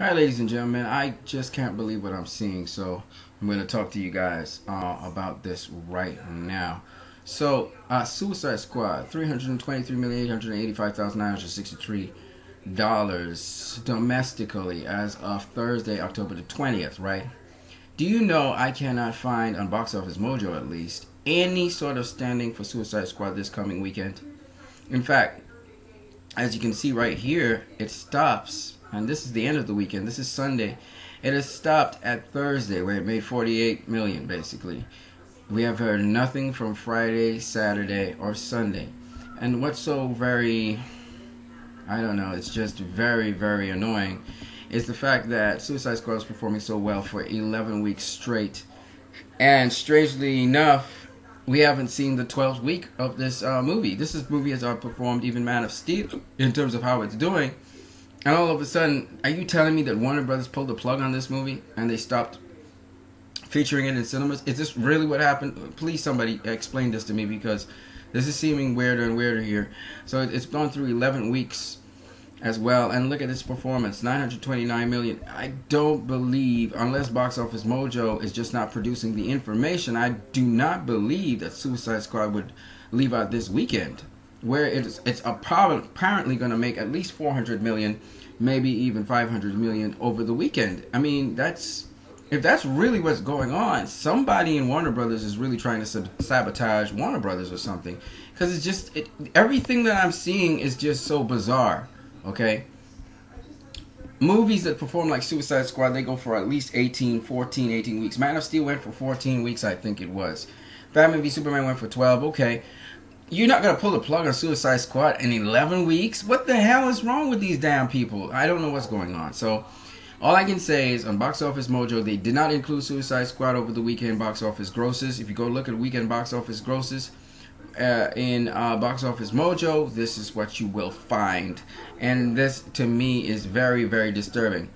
All right, ladies and gentlemen, I just can't believe what I'm seeing, so I'm going to talk to you guys about this right now. Suicide Squad, $323,885,963 domestically as of Thursday, October the 20th, right? Do you know I cannot find on Box Office Mojo at least any sort of standing for Suicide Squad this coming weekend? In fact, as you can see right here, it stops, and this is the end of the weekend. This is Sunday. It has stopped at Thursday, where it made 48 million basically. We have heard nothing from Friday, Saturday, or Sunday. And what's so very, I don't know, it's just very, very annoying, is the fact that Suicide Squad is performing so well for 11 weeks straight. And strangely enough, we haven't seen the 12th week of this movie. Movie has outperformed even Man of Steel in terms of how it's doing. And all of a sudden, are you telling me that Warner Brothers pulled the plug on this movie and they stopped featuring it in cinemas? Is this really what happened? Please, somebody explain this to me, because this is seeming weirder and weirder here. So it's gone through 11 weeks as well, and look at its performance, 929 million. I don't believe, unless Box Office Mojo is just not producing the information, I do not believe that Suicide Squad would leave out this weekend, where it's apparently going to make at least 400 million, maybe even 500 million over the weekend. I mean, if that's really what's going on, somebody in Warner Brothers is really trying to sabotage Warner Brothers or something, because everything that I'm seeing is just so bizarre. Okay, movies that perform like Suicide Squad, they go for at least 18 weeks. Man of Steel went for 14 weeks, I think it was. Batman v Superman went for 12. Okay, you're not gonna pull the plug on Suicide Squad in 11 weeks? What the hell is wrong with these damn people? I don't know what's going on. So all I can say is on Box Office Mojo, they did not include Suicide Squad over the weekend box office grosses. If you go look at weekend box office grosses in Box Office Mojo, this is what you will find. And this, to me, is very, very disturbing.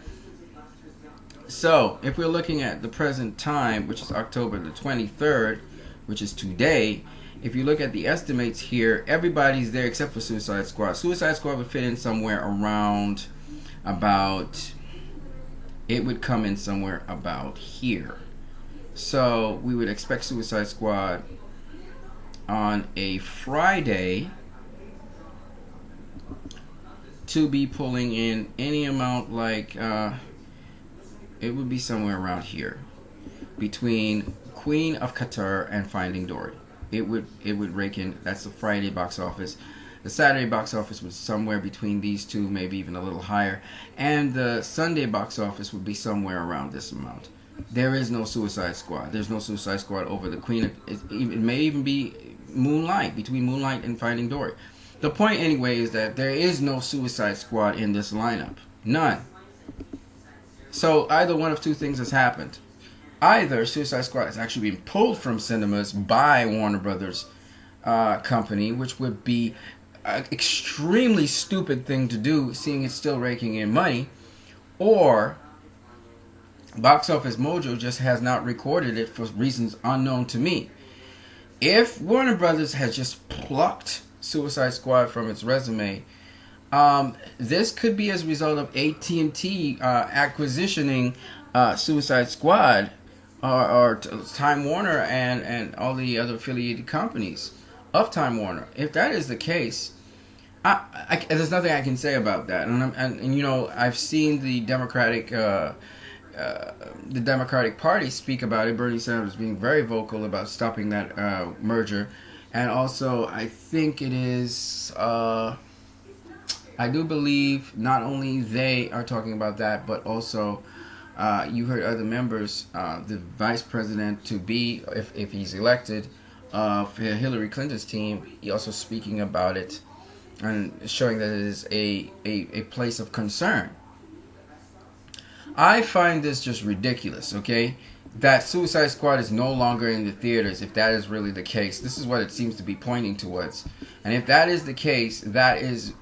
So, if we're looking at the present time, which is October the 23rd, which is today, if you look at the estimates here, everybody's there except for Suicide Squad. Suicide Squad would fit in somewhere around about, it would come in somewhere about here. So, we would expect Suicide Squad on a Friday to be pulling in any amount like it would be somewhere around here between Queen of Qatar and Finding Dory. It would rake in. That's the Friday box office. The Saturday box office was somewhere between these two, maybe even a little higher, and the Sunday box office would be somewhere around this amount. There is no Suicide Squad. There's no Suicide Squad over the Queen. It may even be Moonlight, between Moonlight and Finding Dory. The point, anyway, is that there is no Suicide Squad in this lineup. None. So either one of two things has happened. Either Suicide Squad has actually been pulled from cinemas by Warner Brothers company, which would be an extremely stupid thing to do, seeing it's still raking in money, or Box Office Mojo just has not recorded it for reasons unknown to me. If Warner Brothers has just plucked Suicide Squad from its resume, this could be as a result of AT&T acquisitioning Suicide Squad or Time Warner and all the other affiliated companies of Time Warner. If that is the case, there's nothing I can say about that. And you know, I've seen the Democratic Party speak about it. Bernie Sanders being very vocal about stopping that merger, and also I think it is. I do believe not only they are talking about that, but also you heard other members, the vice president to be, if he's elected, of Hillary Clinton's team, he also speaking about it and showing that it is a place of concern. I find this just ridiculous, okay? That Suicide Squad is no longer in the theaters, if that is really the case. This is what it seems to be pointing towards. And if that is the case, that's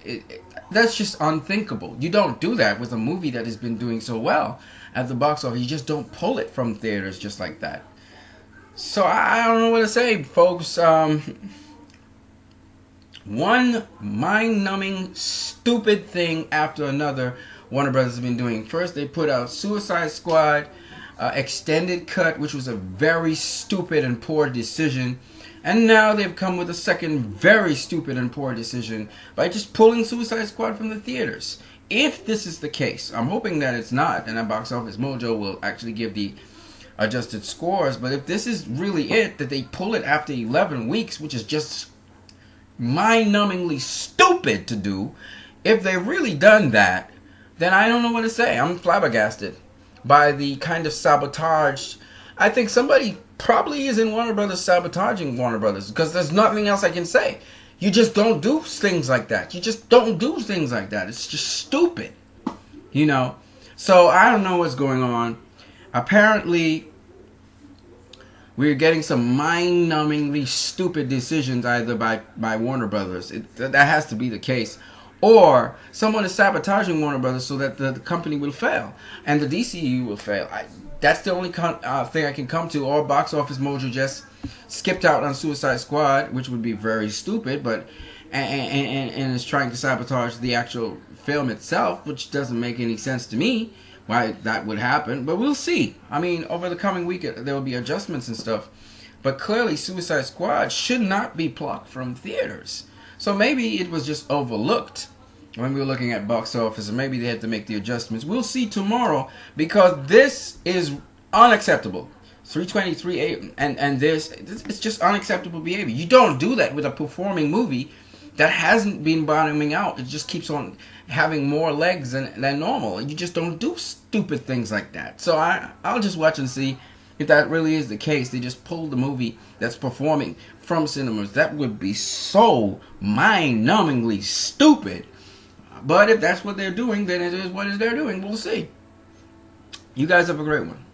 just unthinkable. You don't do that with a movie that has been doing so well at the box office. You just don't pull it from theaters just like that. So I don't know what to say, folks. One mind-numbing, stupid thing after another Warner Brothers has been doing. First, they put out Suicide Squad extended cut, which was a very stupid and poor decision. And now they've come with a second very stupid and poor decision by just pulling Suicide Squad from the theaters. If this is the case, I'm hoping that it's not, and that Box Office Mojo will actually give the adjusted scores. But if this is really it, that they pull it after 11 weeks, which is just mind-numbingly stupid to do, if they've really done that, then I don't know what to say. I'm flabbergasted by the kind of sabotage. I think somebody probably is in Warner Brothers sabotaging Warner Brothers, because there's nothing else I can say. You just don't do things like that. You just don't do things like that. It's just stupid, you know. So I don't know what's going on. Apparently, we're getting some mind-numbingly stupid decisions either by Warner Brothers. That has to be the case. Or someone is sabotaging Warner Brothers so that the company will fail and the DCU will fail. That's the only thing I can come to. Or Box Office Mojo just skipped out on Suicide Squad, which would be very stupid, but and is trying to sabotage the actual film itself, which doesn't make any sense to me why that would happen. But we'll see. I mean, over the coming week there will be adjustments and stuff. But clearly Suicide Squad should not be plucked from theaters. So maybe it was just overlooked when we were looking at box office, and maybe they had to make the adjustments. We'll see tomorrow, because this is unacceptable. 323 and this, it's just unacceptable behavior. You don't do that with a performing movie that hasn't been bottoming out. It just keeps on having more legs than normal. You just don't do stupid things like that. So I'll just watch and see if that really is the case. They just pulled the movie that's performing from cinemas. That would be so mind-numbingly stupid. But if that's what they're doing, then it is what they're doing. We'll see. You guys have a great one.